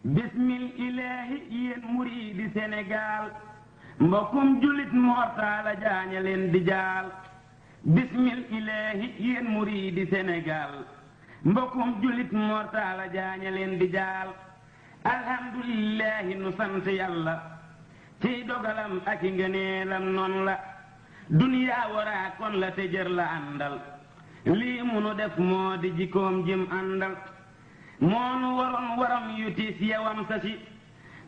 bismil ilaahi yéen muriidi Sénégal mbokkum jullit mortaala jaaña leen di jaal bismil ilaahi yéen muriidi Sénégal mbokkum jullit mortaala jaaña leen di jaal alhamdulillahi nu sant yàlla ciy dogalam ak i ngëneelam noon la duniyaa waraa kon la te jër la àndal lii munu def moo di jikkoom jim àndal moonu waroon waram yu tiis yewam sa si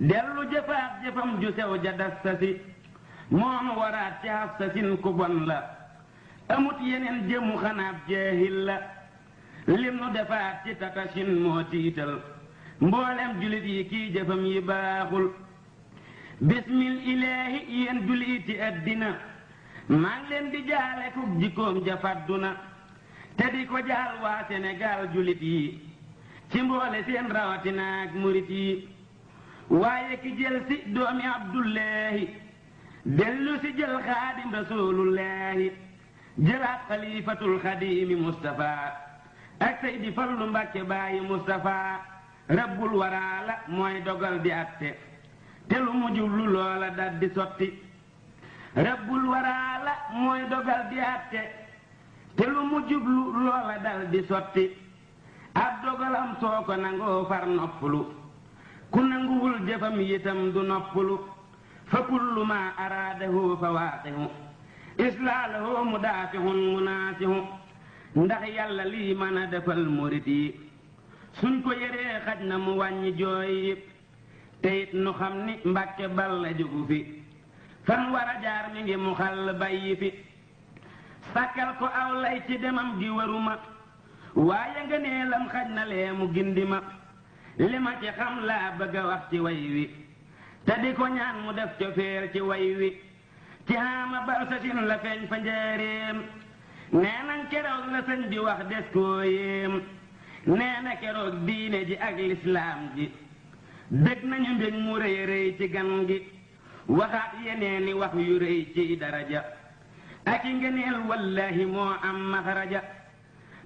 dellu jëfaat jëfam ju sew ja das sa si moonu waraat ci haf sa sin ku bon la amut yeneen jëmu xanaab jeexil la lim nu defaat ci tatasin moo tiital mboolem julit yi kii jëfam yi baaxul bismil ilaahi yéen juliti addina maa ngi leen di jaale kuk jikkoom ja fàdduna te di ko jaal waa Sénégal julit yi ci mboole seen rawatinaak murit yi waaye ki jël si doomi Abdullahi dellu si jël xaadim rasulullahi jëlaat xalifatul xadimi Mustafa ak Seydi Fallu Mbàkke bàyyi Mustafa rabbul waraala mooy dogal di atte te lu mu jublu loola dal di sotti rabbul waraala mooy dogal di atte te lu mu jublu loola dal di sotti ab dogalam soo ko nangoo far noppalu ku nanguwul jëfam yitam du noppalu fa kullu ma araadahu fa waaqihu islaalahu mudaafihun munaasihu ndax yàlla lii mën a defal murit yi suñ ko yëree xaj na mu wàññi jooy yi te it nu xam ni Mbàkke Balla jógu fi fan war a jaar mi ngi mu xàll bàyyi fi sàkkal ko aw lay ci demam gi waruma waaye nga nee lam xaj na lee mu gindi ma li ma ci xam laa bëgg a wax ci way wi te di ko ñaan mu def cofeer ci way wi ci xaama bal sa sin la feeñ fa njaareem nee nañ keroog la sëñ bi wax des koo yéem nee na keroog diine ji ak lislaam ji dëgg nañu mbég mu rëy rëy ci gan gi waxaat yeneeni wax yu rëy ci daraja ak i ngëneel wallahi moo am maxraja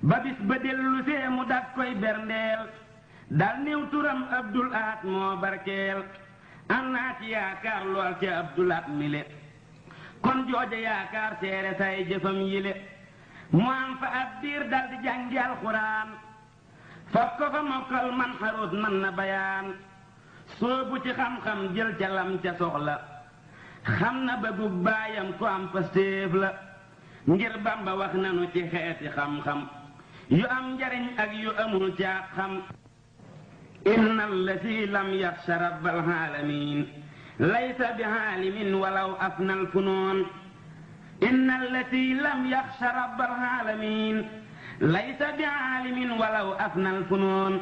ba bis ba dellu see mu dat koy berndeel dal néew turam Abdul Ahad moo barkeel am naa ci yaakaar lool ci Abdul Ahad mile kon jooja yaakaar seere say jëfam yile mu am fa ab diir dal di jàngi alxuraan faf ko fa mokkal man xaruut man na bayaan soobu ci xam-xam jël ca lam ca soxla xam na bëggug baayam ko am fa séef la ngir Bamba wax nanu ci xeeti xam-xam yu am njariñ ak yu amul ca xam inna allati lam yaxsha rabbal alamin laysa bi aalimin walaw afna alfunoon inna allati lam yaxsha rabbal alamin laysa bi aalimin walaw afna alfunoon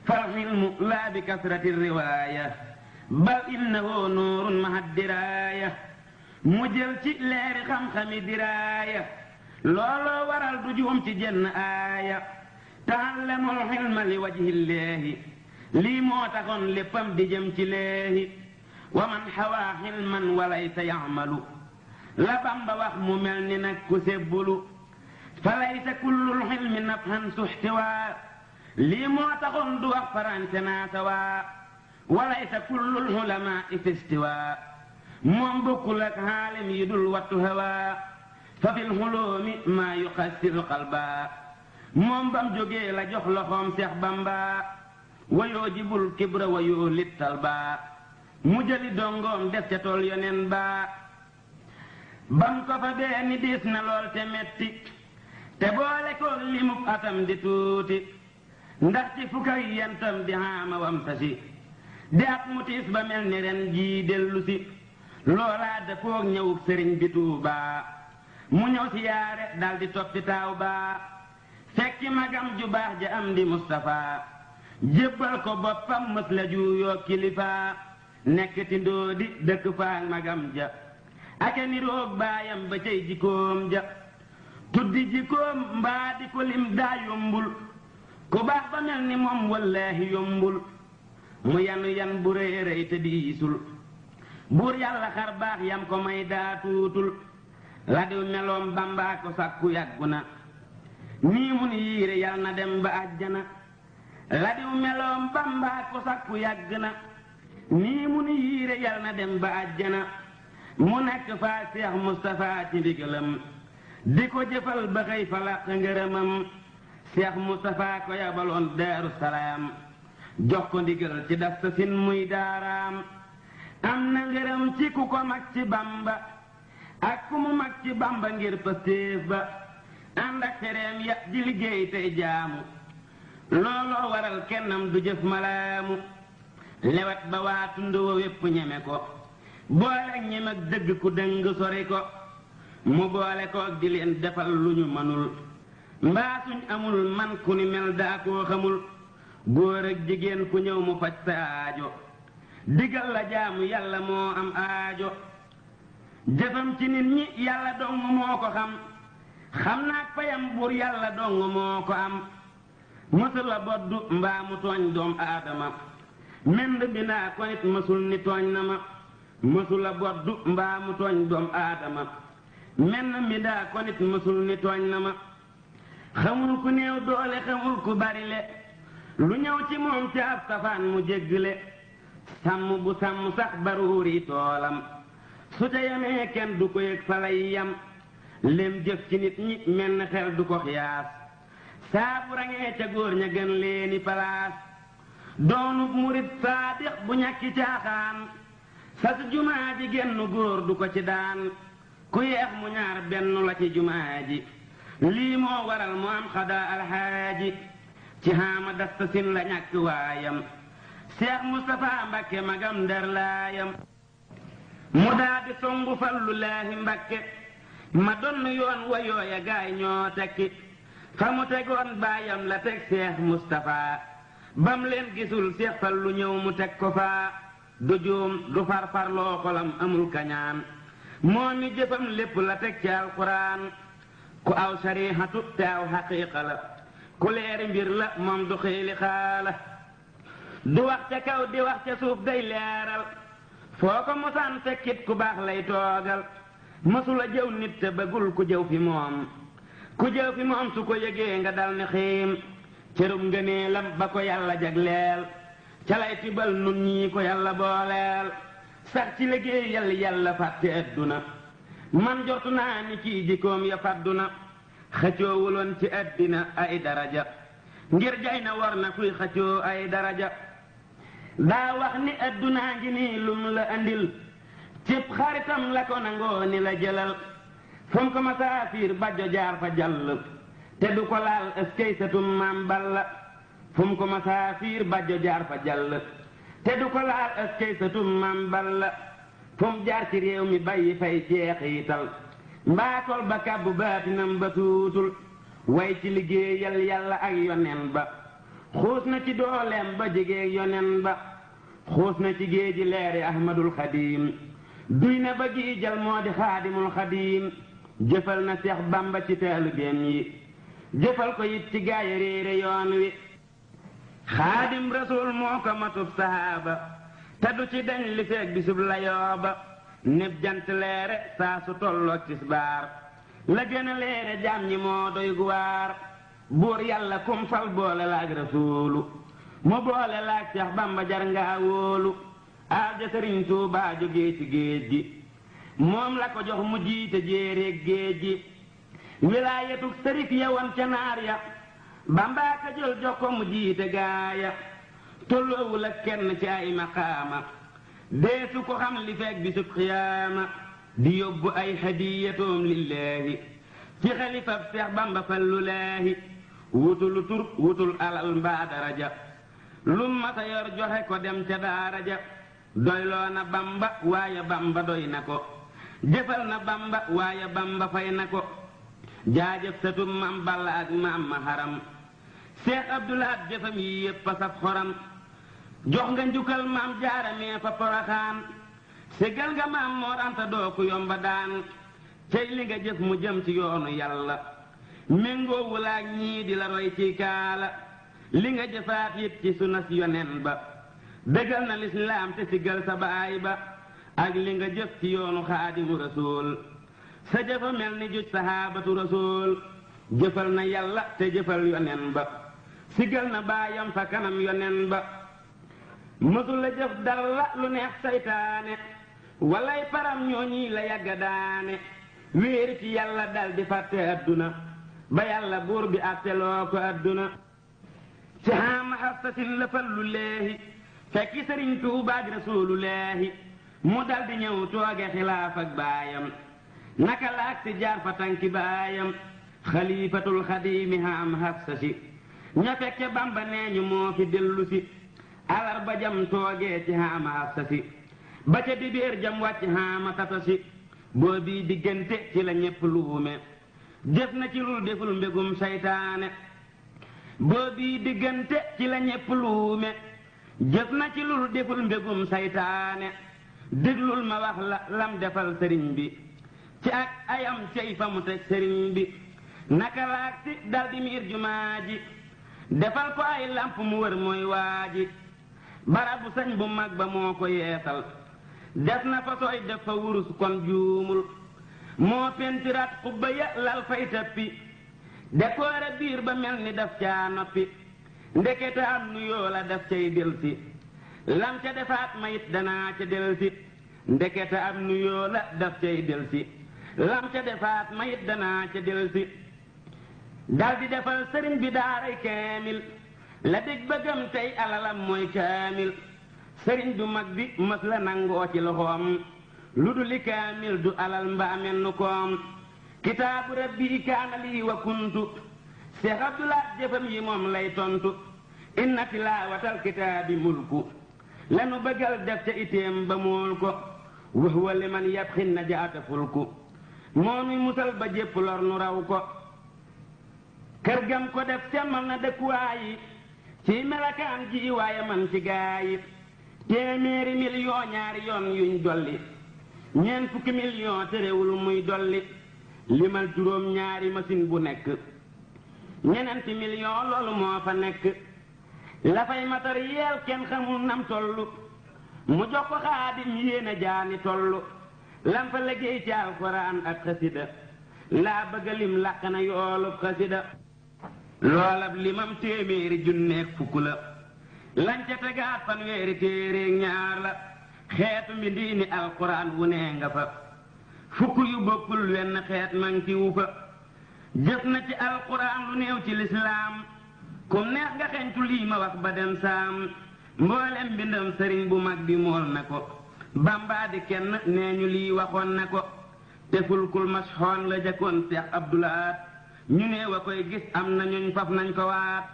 fal ilmu laa bi kasrati riwaaya bal innahu nuurun maha diraaya mu jël ci leeri xam-xami diraaya looloo waral du juum ci jenn aaya ta'allamul ilma li wajhillaahi lii moo taxoon léppam di jëm ci leehi wa man xawaa ilman walaysa ya'malu la Bamba wax mu mel ni nag ku sebbulu fa laysa kullul ilmi nafhan suxtiwaa lii moo taxoon du wax faranse naa sawaa walaysa kullul ulamaa fistiwaa moom bokkul ak xaalim yi dul wattu hawaa fa fil xuloomi maa yuxassiru qalbaa moom bam jógee la jox loxoom Seex Bamba wayoo jibul kibra wayoo littal baa mu jëli dongoom def ca tool yonen baa bam ko fa bee ni diis na lool te metti te boole ko limub atam di tuuti ndax ci fukk ak yentam di xaama wam tasi di at mu tiis ba mel ni ren jii dellu si loolaa dafoog ñëwub sëriñ bi Tuubaa mu ñëw si yaare dal di toppi taaw baa fekki magam ju baax ja am di Mustafa jébbal ko boppam mës la juuyoo kilifaa nekk ti ndóodi dëkk faak magam ja ake niroog baayam ba cay jikkoom ja tuddi jikkoom mbaa di ko lim daa yombul ku baax ba mel ni moom wallaahi yombul mu yanu yan bu rëy rëy te diisul buur yàlla xar baax yam ko may daa tuutul la diw meloom Bambaa ko sàkku yàggu na nii mun yiire yal na dem ba àjjana la diw meloom Bamba ko sakku yàgg na nii mu ni yiire yal na dem ba àjjana mu nekk faa Seex Mustapha ci ndigalam di ko jëfal ba xëy fa làq ngërëmam Seex Mustapha ko yabaloon Daaru Salaam jox ko ndigal ci dasta sin muy daaraam am na ngërëm ci ku ko mag ci Bamba ak ku mu mag ci Bamba ngir pastéef ba ànd ak tereem ya di liggéey tey jaamu looloo waral kennam du jëf malaamu lewet ba waa tund wa wépp ñeme ko boole ñeme ak dëgg ku dëng sori ko mu boole ko ak di leen defal lu ñu mënul mbaa suñ amul man ku ni mel daa koo xamul góor ak jigéen ku ñëw mu faj sa aajo digal la jaamu yàlla moo am aajo jëfam ci nit ñi yàlla dong moo ko xam naak payam buur yàlla dong moo ko am mësula boddu mbaa mu tooñ doom aadama mend bi naa ko nit mësul ni tooñ na ma mësula boddu mbaa mu tooñ doom aadama menn mi daa ko nit mësul ni tooñ na ma xamul ku néew doole xamul ku bari le lu ñëw ci moom ci ab safaan mu jéggle sàmm bu sàmm sax baruuri toolam su ca yamee kenn du ko yëg fa lay yam lem jëf ci nit ñi menn xel du ko xiyaas saa bu rangee ca góor ña gën leeni palaas doonub murit saadix bu ñàkki caaxaan sa su jumaa ji genn góor du ko ci daan ku yeex mu ñaar benn la ci jumaa ji lii moo waral mu am xadaa alxaaji ci xaama dasta sin la ñàkk waayam Seex Mustapha Mbakke magam der laayam mu daa di songu fallu laahi Mbakke ma donn yoon wa yooya gaay ñoo tekki fa mu tegoon baayam la teg Seex Mustapha bam leen gisul Seex Fallu ñëw mu teg ko faa du juum du farfarloo xolam amul kañaan moo mi jëfam lépp la teg ci alxuraan ku aw sarihatu te aw xaqiiqa la ku leeri mbir la moom du xiili xaala du wax ca kaw di wax ca suuf day leeral foo ko mosaan fekkit ku baax lay toogal mësula jëw nit te bëggul ku jëw fi moom ku jëw fi moom su ko yëgee nga dal ni xiim cërum ngëneelam ba ko yàlla jagleel ca lay tibal nun ñii ko yàlla booleel sax ci liggéey yàlla fàtte adduna man jotu naa ni kii jikkoom ya fàdduna xëccoowuloon ci addina ay daraja ngir jay na war na kuy xëccoo ay daraja daa wax ni addunaa ngi nii lum la andil cib xaritam la ko nangoo ni la jëlal fom ko masaafiir bajjo jaar fa jàll te du ko laal ëskey satum maam balla fom ko masaafiir bajjo jaar fa jàll te du ko laal ëskey satum maam balla fom jaar ci réew mi bàyyi fay jeexiital mbaatol ba kàbbu baatinam ba tuutul way ci liggéeyal yàlla ak yonen ba xuus na ci dooleem ba jigéeg yonen ba xuus na ci géeji leeri ahmadul xadiim duy na ba giijal moo di xaadimul xadiim jëfal na Seex Bamba ci taalibeem yi jëfal ko it ci gaaya réere yoon wi xaadim rasul moo ko matub sahaaba te du ci dañ li feeg bisub la yooba neb jant leere saa su tolloog tisbaar la gën a leere jaam ñi moo doy guwaar buur yàlla kum fal boole laag rasuulu mu boole laag Seex Bamba jar ngaa wóolu aaja Sëriñ Tuubaa jógee ci géej gi moom la ko jox mu jiite jéeréeg géej gi wilaayatug sërif yawan ca naar ya Bamba ka jël jox ko mu jiite gaaya tolloowul ak kenn ci ay maqaama deesu ko xam li feeg bisub xiyaama di yóbbu ay hadiyatoom lillaahi ci xalifab Seex Bamba fallu laahi wutul tur wutul alal mbaa daraja lum masa yor joxe ko dem ca daara ja doyloo na Bamba waaye Bamba doy na ko jëfal na Bamba waaye Bamba fay na ko jaajëf satum maam Balla ak maam ma haram Seex Abdulaat jëfam yi yépp a saf xoram jox nga njukkal maam jaaramee fa Poroxaan ségal nga maam Moor Anta doo ku yomba daan cey li nga jëf mu jëm ci yoonu yàlla méngoo wulaak ñii di la roy ci kaala li nga jëfaat it ci sunas yonen ba dëggal na lislaam te sigal sa baay ba ak li nga jëf ci yoonu xaadimu rasuul sa jëfa mel ni juj sahaabatu rasuul jëfal na yàlla te jëfal yonen ba sigal na baayam fa kanam yonen ba mësul la jëf dara lu neex saytaane walay param ñooñi la yàgga daane wéeri ci yàlla dal di fàtte adduna ba yàlla buur bi atteloo ko adduna ci xaama xastasin la fallu leehi fekki sëriñ Tuubaa ak rasuulu leehi mu dal di ñëw tooge xilaaf ak baayam naka la ak si jaar fa tànki baayam xalifatul xadiimi xaam xastasi ña fekke Bamba nee ñu moo fi dellu si alarba jam toogee ci xaama xastasi ba ca dibéer jam wàcc xaama tatasi boobii diggante ci la ñépp luume jëf na ci lul deful mbégum saytaane boobii diggante ci la ñépp luume jëf na ci lul deful mbégum saytaane déglul ma wax la lam defal sëriñ bi ci ak ayam cey fa mu teg sëriñ bi naka laak si daldi miir jumaa ji defal ko ay lamp mu wër mooy waaji barabu sañ bu mag ba moo ko yeesal des na fa sooy def fa wurus kon juumul moo pentiraat xubba ya lal fay tappi dekoore biir ba mel ni daf caa noppi ndekete am nu yoo la daf cay delsi lam ca defaat mayit danaa ca delsi ndekete am nu yoo la daf cay delsi lam ca defaat mayit danaa ca delsi daldi defal sëriñ bi daaray kaamil la dég bëggam tey alalam mooy kaamil sëriñ du mag bi mës la nangoo ci loxoom lu du li kaamil du alal mbaamel nu koom kitaabu rabbi kaana lii wa kuntu Seex Abdulaat jëfam yi moom lay tontu inna tilaawatal kitaabi mulku lanu bëggal def ca iteem ba mool ko wax wa liman yabxin na jaata fulku moo nuy musal ba jépp lor nu raw ko kër gam ko def semmal na dëkkuwaayi ci melakaan ji waaye man ci gaayi téeméeri million ñaari yoon yuñ dolli ñeent fukki million terewul muy dolli limal juróom ñaari machine bu nekk ñenenti million loolu moo fa nekk la fay matériel kenn xamul nam tollu mu jox ko xaadim yéena jaani tollu lam fa liggéey ci alxuraan ak xasida laa bëgga lim làq na yoolub xasida loolab limam téeméeri junneeg fukk la lañ ca tegaat fanweeri téeréeg ñaar la xeetu mbi ndiini alxuraan wu nee nga fa fukk yu bokkul wenn xeet manki wu fa jëf na ci alxuraan lu néew ci lislaam kum neex nga xeñtu lii ma wax ba dem saam mboolem mbindam sëriñ bu mag bi mool na ko Bamba di kenn nee ñu lii waxoon na ko te fulkul masxoon la jëkkoon Seex Abdulaat ñu ne wa koy gis am na ñuñ faf nañ ko waat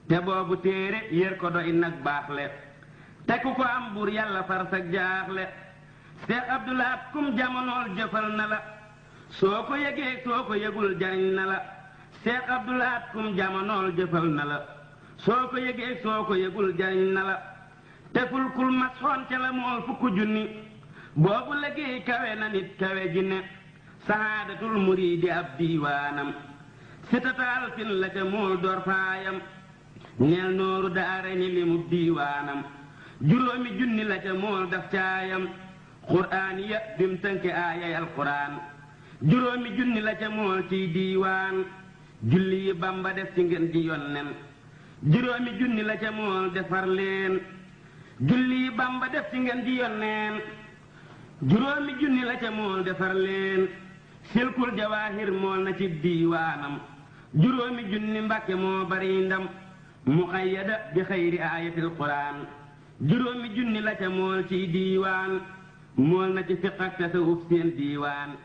te boobu téere yër ko doy nag baaxle te ku ko am buur yàlla far sag jaaxle Seex Abdulaat kum jamonool jëfal na la soo ko yëgee soo ko yëgul jariñ na la Seex Abdulaat kum jamonool jëfal na la soo ko yëgee soo ko yëgul jariñ na la te fulkul masxoon ca la mool fukk junni boobu liggéey kawe na nit kawe jinne sahaadatul muriidi ab diiwaanam sitataal fin la ca mool door faayam neel nooru daara ni limu diiwaanam juróomi junni la ca mool daf caayam quraaniya bim tënke aayay alquraan juróomi junni la ca mool ciy diiwaan julli yi Bamba def ci ngeen ji yonnen juróomi junni la ca mool defar leen julli yi Bamba def ci ngeen ji yonneen juróomi junni la ca mool defar leen silkul jawaahir mool na ci diiwaanam juróomi junni Mbàkke moo bari ndam muqayyada bi xayri aayatil quraan juróomi junni la ca mool ciy diiwaan mool na ci fiq ak tasawuf seen diiwaan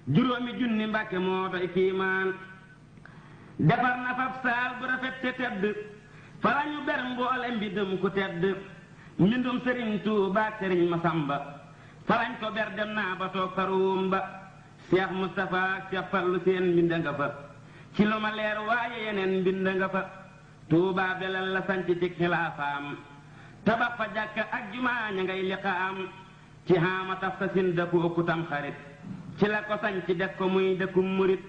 juróomi junni Mbàkke moo doy kiimaan defar na fab saal bu rafet te tedd fa lañu ber mboole mbindum ku tedd mbindum sëriñ Tuubaa ak sëriñ Masamba fa lañ ko ber dem naa ba toog faruum ba Seex Mustapha ak Seex Fallu seen mbind nga fa ci lu ma leer waaye yeneen mbind nga fa Tuubaa belal la sanc ci xilaafaam tabax fa jàkka ak jumaa ña ngay liqaam ci xaama taf sa sin dëkku kutam xarit ci la ko sanc def ko muy dëkkum murit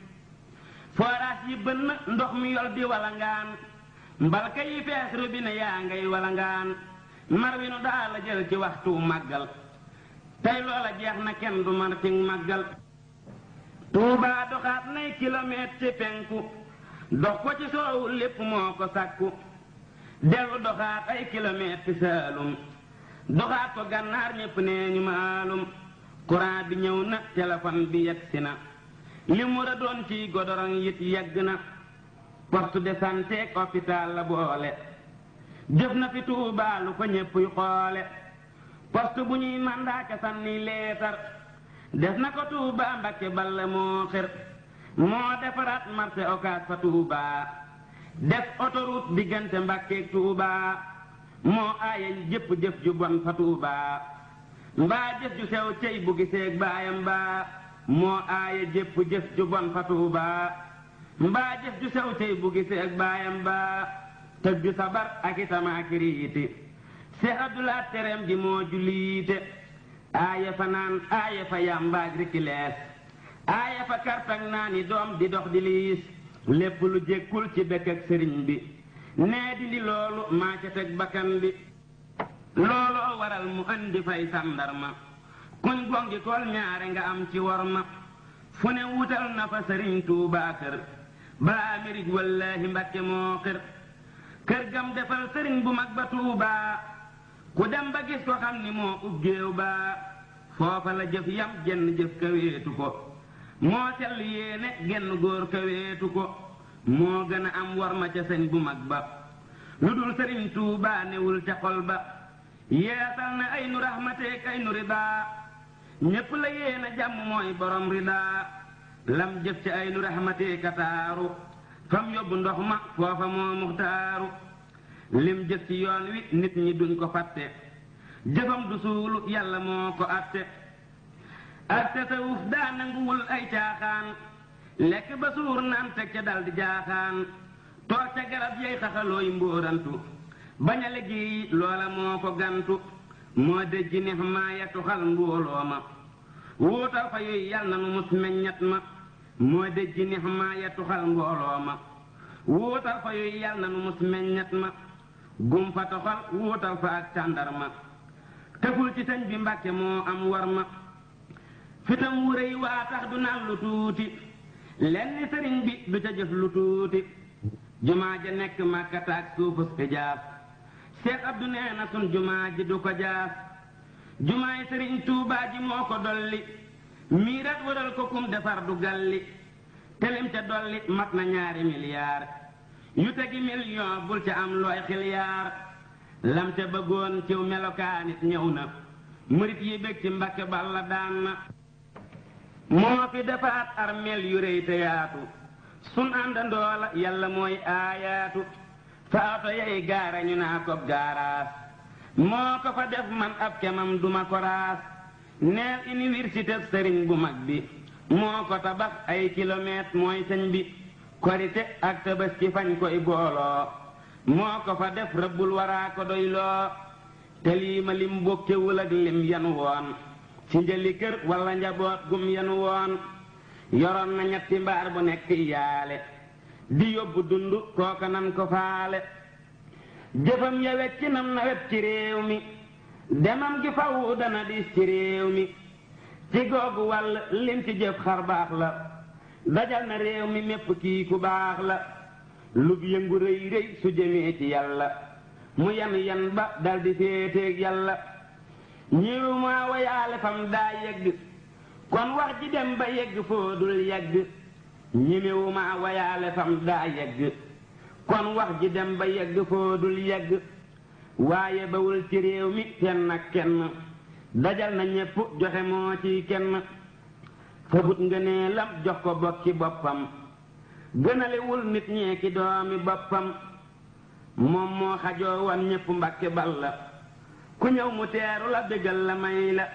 fooraas yi bënn ndox mi yol di walangaan mbalka yi fees robinet yaa ngay walangaan mar wi nu daa la jël ci waxtu màggal tey loola jeex na kenn du mar ci màggal Tuubaa doxaat nay kilomètre ci penku dox ko ci soowu lépp moo ko sàkku dellu doxaat ay kilomètre ci Saalum doxaat ko gànnaar ñépp nee ñu maalum courant bi ñëw na téléphone bi yegsi na li mu ra doon ci godorong yit yegg na poste de santé ak hôpital la boole jëf na fi Tuubaa lu ko ñépp yu xoole poste bu ñuy mandaaka sànni leetar def na ko Tuubaa Mbakke Balla moo xër moo defaraat marché Ocass fa Tuubaa def autoroute diggante Mbakke ak Tuubaa moo aaye jëpp jëf ju bon fa Tuubaa mbaa jëf ju sew cey bu giseeg baayam baa moo aaye jëpp jëf ju bon fa Tuubaa mbaa jëf ju sew cey bu giseeg baayam baa tëgg sabar ak itama kiriiti Seex Abdulaay tereem ji moo juliite aaye fa naan aaye fa yàmbaag rikilees aaye fa kartak naa ni doom di dox di liis lépp lu jékkul ci dëkk ak sëriñ bi nee dindi loolu maa ca teg bakkan bi looloo waral mu andi fay sàndarma kuñ gongi kool ñaare nga am ci worma fu ne wutal na fa sëriñ Tuubaa kër ba Amérique wallaahi Mbakke moo xër kër gam defal sëriñ bu mag ba Tuubaa ku dem ba gis ko xam ni moo uggéew ba foofa la jëf yam jenn jëf kaweetu ko moo sell yéene genn góor kaweetu ko moo gën a am worma ca sëñ bu mag ba lu dul sëriñ Tuubaa newul ca xol ba yeesal na ay nu raxmateek ay nu ridaa ñépp la yéena jàmm mooy borom ridaa lam jëf ci ay nu raxmateeka taaru fam yóbbu ndox ma foofa moo muxtaaru lim jëf ci yoon wi nit ñi duñ ko fàtte jëfam du suulu yàlla moo ko atte ak tasawuf daa nanguwul ay caaxaan lekk ba suur naan teg ca dal di jaaxaan toog ca garab yey xaxalooy mbóorantu bañ a liggéey loola moo ko gantu moo dëjji neex maa ya tuxal mbooloo ma wuutal fa yuy yal na nu mus meññat ma moo dëjji neex maa ya tuxal mbooloo ma wuutal fa yuy yal na nu mus meññat ma gum fa toxal wuutal fa ak tàndarma teful ci sëñ bi Mbàkke moo am war ma fitam wu rëy waa tax du naan lu tuuti lenn sëriñ bi du ca jëf lu tuuti jumaa ja nekk Màkkata ak suufus ijaas Seex Abdu nee na sun jumaa ji du ko jaas jumaay sëriñ Tuubaa ji moo ko dolli miirat waral ko kum defar du galli telim ca dolli mat na 2 milliards yu tegi million bul ca am looy xilyaar lam ca bëggoon ciw melokaanit ñëw na murit yi bég ci Mbakke Balla daan na moo fi defaat armeel yu rëy te yaatu sun àndandoo la yàlla mooy aayaatu fa oto yey gaara ñu naa ko gaaraas moo ko fa def man ab kemam duma ko raas neel université sëriñ bu mag bi moo ko tabax ay kilomètre mooy sëñ bi korite ak tabaski fañ koy booloo moo ko fa def rëbbul waraa ko doy loo te lii ma lim bokkewul ak lim yanu woon ci njëli kër walla njaboot gum yanu woon yoroon na 3 mbaar bu nekk yaale di yóbbu dund kooka nan ko faale jëfam ya wecc nam na wet ci réew mi demam gi faw dana dis ci réew mi ci googu wàll lim ci jëf xar baax la dajal na réew mi mépp kii ku baax la lub yëngu rëy rëy su jëmee ci yàlla mu yan ba daldi féeteeg yàlla ñiw maa wayaale fam daa yegg kon wax ji dem ba yegg foo dul yegg ñimewu maa wayaale fam daa yegg kon wax ji dem ba yegg foo dul yegg waaye bawul ci réew mi kenn ak kenn dajal na ñépp joxe moo ci kenn fabut nga nee lam jox ko bokki boppam gënalewul nit ñee ki doomi boppam moom moo xajoo wan ñépp Mbàkke Balla ku ñëw mu teeru la bégal la may la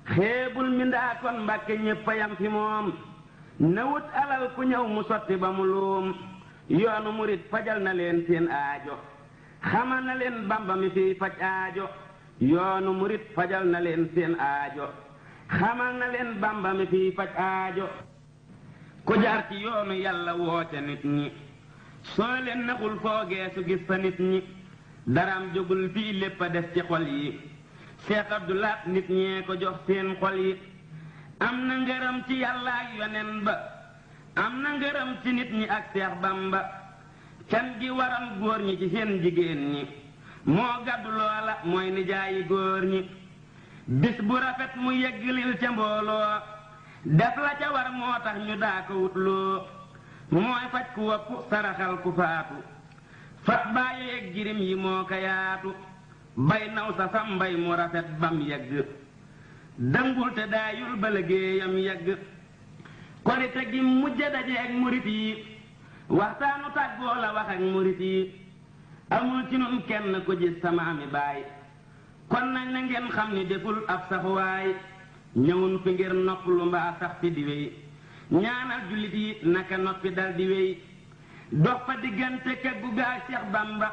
xeebul mi ndaa kon Mbàkke ñépp a yam fi moom na wut alal ku ñëw mu sotti ba mu luum yoonu murit fajal na leen seen aajo xamal na leen Bamba mi fiy faj aajo yoonu murit fajal na leen seen aajo xamal na leen Bamba mi fiy faj aajo ku jaar ci yoonu yàlla woote nit ñi soo leen naxul foogee su gis fa nit ñi daraam jógul fii lépp a des ci xol yi Seex Abdu Laat nit ñee ko jox seen xol yi am na ngërëm ci yàlla ak yonen ba am na ngërëm ci nit ñi ak Seex Bamba can gi waral góor ñi ci seen jigéen ñi moo gàddu loola mooy nijaayi góor ñi bis bu rafet mu yegglil ca mbooloo def la ca war moo tax ñu daa ko wutloo mooy faj ku wopp saraxal ku faatu fat bàyyi ak jirim yi moo ko yaatu bay naw sa sam mbay mu rafet bam yegg dëngul te daayul ba liggéeyam yegg korite gi mujj daje ak murit yi waxtaanu tàggoo la wax ak murit yi amul ci nun kenn ko gis samaami baay kon nañ na ngeen xam ni deful ab saxuwaay ñëwun fi ngir noppalu mbaa sax fi di wéy ñaanal jullit yi naka noppi dal di wéy dox fa diggante keggu gaa Seex Bamba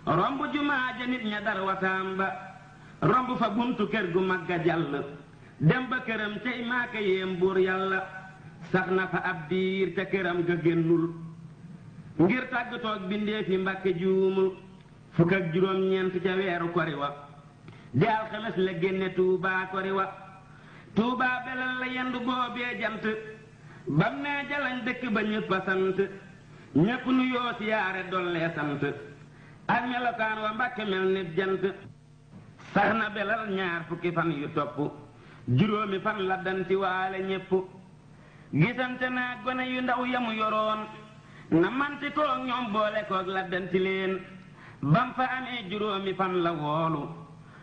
romb jumaa ja nit ña dar wataam ba romb fa buntu kër gu mag ga jàll dem ba këram cey maaka yéem buur yàlla sax na fa ab diir te këram ga génnul ngir tàggatoog bindeefi Mbàkke juumul fukk ak juróom-ñeent ca weeru kori wa di alxames la génne Tuubaa kori wa Tuubaa belal la yendu boobee jant bam nee jalañ dëkk ba ñëpp a sant ñépp nu yoo siyaare dollee sant ak melokaan wa Mbàkke mel nit jant sax na belal ñaar fukki fan yu topp juróomi fan la danti waale ñépp gisante naa gone yu ndaw yamu yoroon na manti koog ñoom boole koog la danti leen bam fa amee juróomi fan la woolu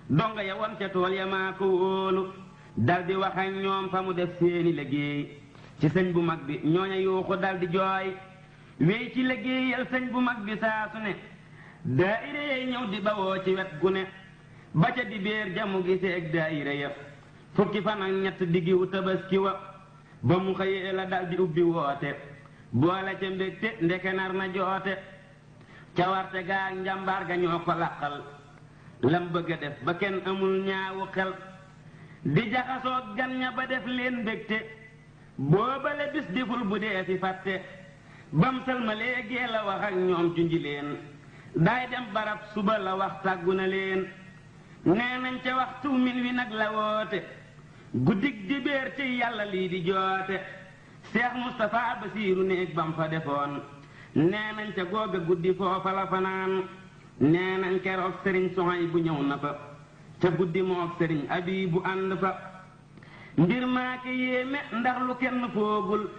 donga ya won ca tool ya maa ko wóolu daldi wax ak ñoom fa mu def seeni liggéey ci sëñ bu mag bi ñooña yuuxu daldi jooy wéy ci liggéeyal sëñ bu mag bi saa su ne daayira yey ñëw di bawoo ci wet gu ne ba ca di béer jamu gisee ak daayira ya fukki fan ak ñett diggiwu tabaski wa ba mu xëyee la daldi ubbi woote boole ca mbégte ndeke nar na joote cawarte gaa ak njàmbaar ga ñoo ko laqal lam bëgg a def ba kenn amul ñaawu xel di jaxasoog gan ña ba def leen mbégte boobale bis deful bu dee fi fàtte bam salmalee gee la wax ak ñoom junji leen daay dem barab suba la wax tàggu na leen nee nañ ca waxtu min wi nag la woote guddig di béer ci yàlla lii di joote Seex Mustapha Basiiru néeg bam fa defoon nee nañ ca googa guddi foofa la fanaan nee nañ keroog sëriñ Sohaybu bu ñëw na fa ca guddi mook sëriñ Abiibu ànd fa mbir maa ke yéeme ndax lu kenn foogul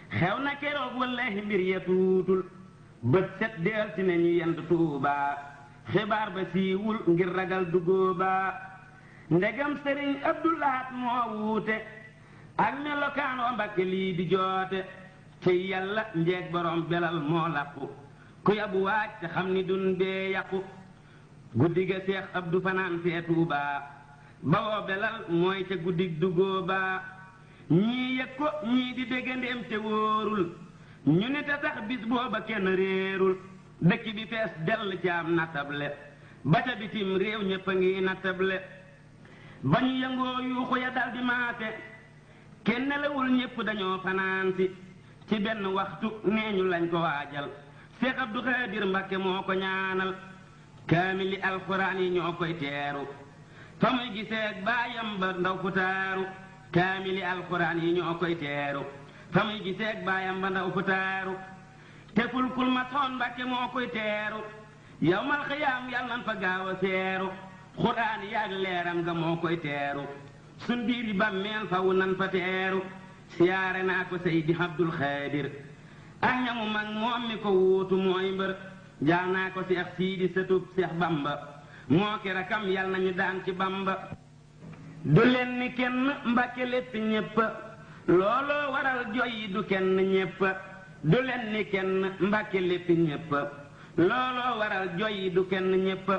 xew na keroog wallahi mbir ya tuutul bët set deel si ne ñu yend Tuubaa xibaar ba siiwul ngir ragal dugóobaa ndegam sëriñ Abdul Ahad moo wuute ak melokaan wa Mbàkke lii di joote ci yàlla njeeg borom belal moo làqu ku yabu waaj te xam ni dun bee yàqu guddi ga Seex Abdu fanaan fee Tuubaa bawoo belal mooy ca guddig dugóobaa ñii yëg ko ñii di déggandeem te wóorul ñu ne te sax bis booba kenn réerul dëkk bi fees dell ci am nattable ba ca bitim réew ñépp a ngi nattable ba ñu yëngoo yuuxu ya dal di maase kenn nelawul ñépp dañoo fanaan si ci benn waxtu nee ñu lañ ko waajal Seex Abdu Xaadir Mbakke moo ko ñaanal kaamili alxuraan yi ñoo koy teeru fa muy giseeg baayam ba ndaw fu taaru kaamili alxuraan yi ñoo koy teeru fa muy giseeg baayam ba ndaw fu taaru te fulkul ma soon Mbàkke moo koy teeru yawmal xiyaam yal nan fa gaaw a seeru xuraan yaag leeram nga moo koy teeru sun biiri bàmmeel fawu nan fa teeru siyaare naa ko Seydi Abdul Xaadir ak ñamu mag moom mi ko wuutu mooy mbër jaal naa ko Seex Siidi sëtub Seex Bamba moo ki rakam yal nañu daan ci Bamba du leen ni kenn Mbàkke lépp ñépp looloo waral joy yi du kenn ñépp du leen ni kenn Mbàkke lépp ñépp looloo waral joy yi du kenn ñépp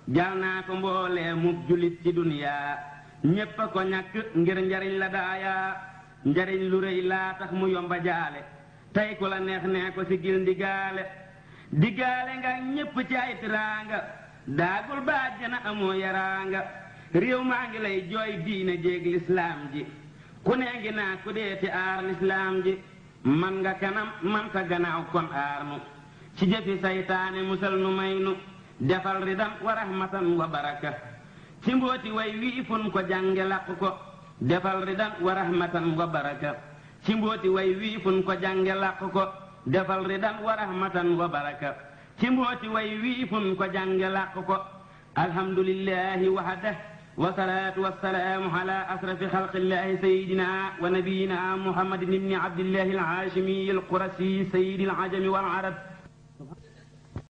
jaal naa ko mboolee mub julit ci duniyaa ñépp a ko ñàkk ngir njariñ la daayaa njariñ lu rëy laa tax mu yomba jaale tey ku la neex nee ko si gil ndigaale digaale nga ñépp ci ay tiraanga daagul baajjana amoo yaraanga réew maa ngi lay jooy diine jéeg lislaam ji ku nee ngi naa ku dee ti aar lislaam ji man nga kanam man sa gannaaw kon aar nu ci jëfi saytaane musal nu may nu defal ridan wa rahmatan wa baraka ci mbooti way wii fun ko jànge laq ko defal ridan wa rahmatan wa baraka ci mbooti way wii fun ko jànge làq ko defal ridan wa rahmatan wa baraka ci mbooti way wii fun ko jànge làq ko alhamdulillahi wahda wasalaatu wasalaamu ala asrafi xalqillahi sayidina wa nabiyina muhammadin ibni abdillahi alhaashimi alqurasi sayidi alajami wal arab